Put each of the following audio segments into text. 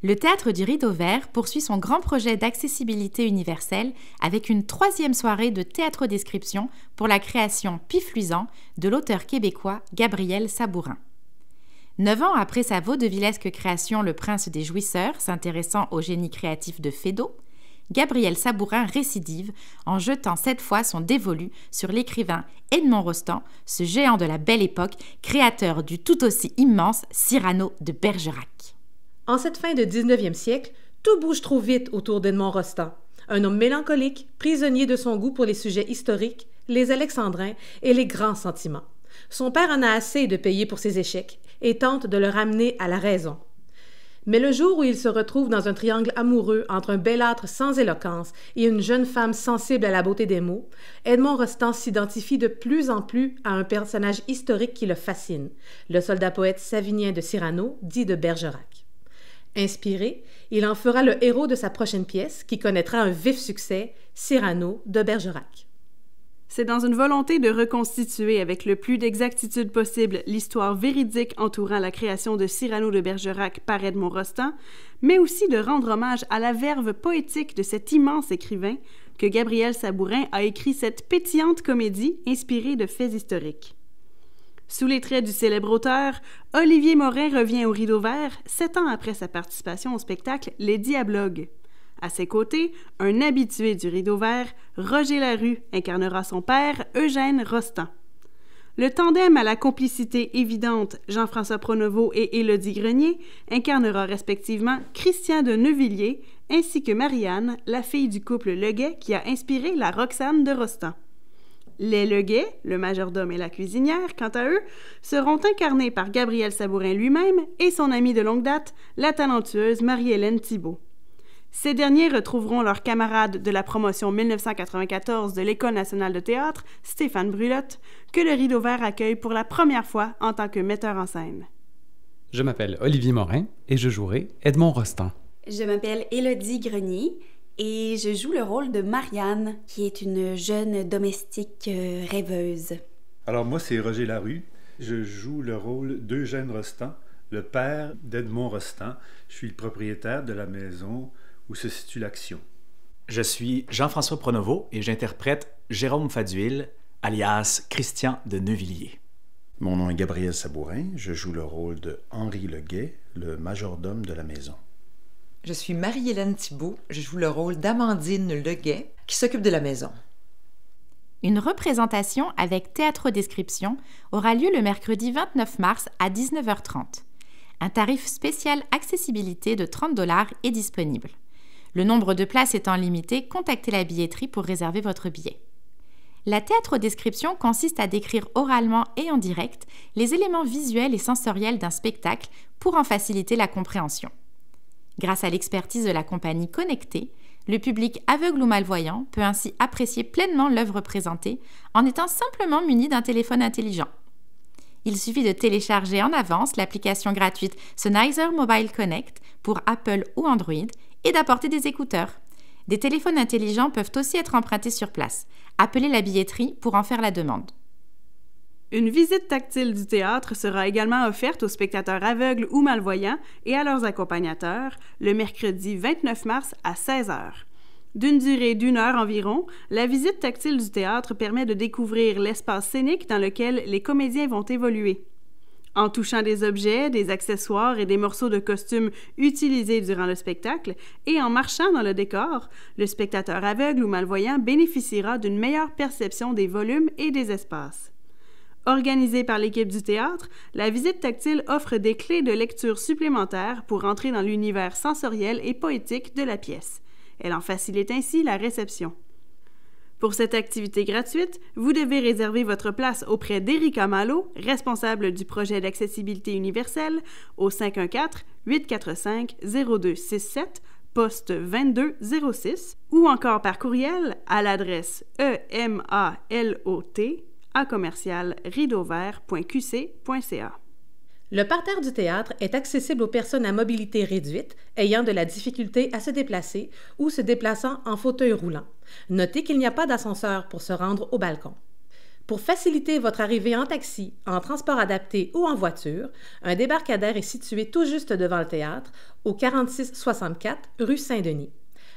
Le Théâtre du Rideau Vert poursuit son grand projet d'accessibilité universelle avec une 3e soirée de théâtre-description pour la création Pifluisant de l'auteur québécois Gabriel Sabourin. 9 ans après sa vaudevillesque création Le Prince des Jouisseurs, s'intéressant au génie créatif de Feydeau, Gabriel Sabourin récidive en jetant cette fois son dévolu sur l'écrivain Edmond Rostand, ce géant de la Belle Époque, créateur du tout aussi immense Cyrano de Bergerac. En cette fin de 19e siècle, tout bouge trop vite autour d'Edmond Rostand. Un homme mélancolique, prisonnier de son goût pour les sujets historiques, les alexandrins et les grands sentiments. Son père en a assez de payer pour ses échecs et tente de le ramener à la raison. Mais le jour où il se retrouve dans un triangle amoureux entre un belâtre sans éloquence et une jeune femme sensible à la beauté des mots, Edmond Rostand s'identifie de plus en plus à un personnage historique qui le fascine, le soldat-poète Savinien de Cyrano, dit de Bergerac. Inspiré, il en fera le héros de sa prochaine pièce, qui connaîtra un vif succès, Cyrano de Bergerac. C'est dans une volonté de reconstituer avec le plus d'exactitude possible l'histoire véridique entourant la création de Cyrano de Bergerac par Edmond Rostand, mais aussi de rendre hommage à la verve poétique de cet immense écrivain que Gabriel Sabourin a écrit cette pétillante comédie inspirée de faits historiques. Sous les traits du célèbre auteur, Olivier Morin revient au Rideau Vert 7 ans après sa participation au spectacle Les Diablogues. À ses côtés, un habitué du Rideau Vert, Roger Larue, incarnera son père, Eugène Rostand. Le tandem à la complicité évidente, Jean-François Pronovost et Élodie Grenier, incarnera respectivement Christian de Neuvilliers ainsi que Marianne, la fille du couple Leguet qui a inspiré la Roxane de Rostand. Les Leguet, le majordome et la cuisinière, quant à eux, seront incarnés par Gabriel Sabourin lui-même et son amie de longue date, la talentueuse Marie-Hélène Thibault. Ces derniers retrouveront leur camarade de la promotion 1994 de l'École nationale de théâtre, Stéphane Brulotte, que le Rideau Vert accueille pour la première fois en tant que metteur en scène. Je m'appelle Olivier Morin et je jouerai Edmond Rostand. Je m'appelle Élodie Grenier et je joue le rôle de Marianne, qui est une jeune domestique rêveuse. Alors moi, c'est Roger Larue. Je joue le rôle d'Eugène Rostand, le père d'Edmond Rostand. Je suis le propriétaire de la maison où se situe l'action. Je suis Jean-François Pronovost et j'interprète Jérôme Faduil, alias Christian de Neuvilliers. Mon nom est Gabriel Sabourin. Je joue le rôle de Henri Leguet, le majordome de la maison. Je suis Marie-Hélène Thibault. Je joue le rôle d'Amandine Leguet, qui s'occupe de la maison. Une représentation avec théâtre-description aura lieu le mercredi 29 mars à 19h30. Un tarif spécial accessibilité de 30$ est disponible. Le nombre de places étant limité, contactez la billetterie pour réserver votre billet. La théâtre-description consiste à décrire oralement et en direct les éléments visuels et sensoriels d'un spectacle pour en faciliter la compréhension. Grâce à l'expertise de la compagnie Connectée, le public aveugle ou malvoyant peut ainsi apprécier pleinement l'œuvre présentée en étant simplement muni d'un téléphone intelligent. Il suffit de télécharger en avance l'application gratuite Sennheiser Mobile Connect pour Apple ou Android et d'apporter des écouteurs. Des téléphones intelligents peuvent aussi être empruntés sur place. Appelez la billetterie pour en faire la demande. Une visite tactile du théâtre sera également offerte aux spectateurs aveugles ou malvoyants et à leurs accompagnateurs le mercredi 29 mars à 16h. D'une durée d'1 heure environ, la visite tactile du théâtre permet de découvrir l'espace scénique dans lequel les comédiens vont évoluer. En touchant des objets, des accessoires et des morceaux de costumes utilisés durant le spectacle et en marchant dans le décor, le spectateur aveugle ou malvoyant bénéficiera d'une meilleure perception des volumes et des espaces. Organisée par l'équipe du théâtre, la visite tactile offre des clés de lecture supplémentaires pour entrer dans l'univers sensoriel et poétique de la pièce. Elle en facilite ainsi la réception. Pour cette activité gratuite, vous devez réserver votre place auprès d'Erika Malo, responsable du projet d'accessibilité universelle, au 514-845-0267, poste 2206, ou encore par courriel à l'adresse emalot@rideauvert.qc.ca. Le parterre du théâtre est accessible aux personnes à mobilité réduite, ayant de la difficulté à se déplacer ou se déplaçant en fauteuil roulant. Notez qu'il n'y a pas d'ascenseur pour se rendre au balcon. Pour faciliter votre arrivée en taxi, en transport adapté ou en voiture, un débarcadère est situé tout juste devant le théâtre, au 4664 rue Saint-Denis.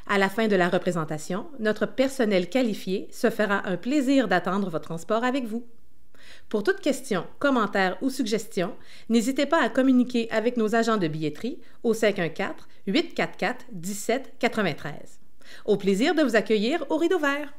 À la fin de la représentation, notre personnel qualifié se fera un plaisir d'attendre votre transport avec vous. Pour toute question, commentaire ou suggestion, n'hésitez pas à communiquer avec nos agents de billetterie au 514-844-1793. Au plaisir de vous accueillir au Rideau Vert!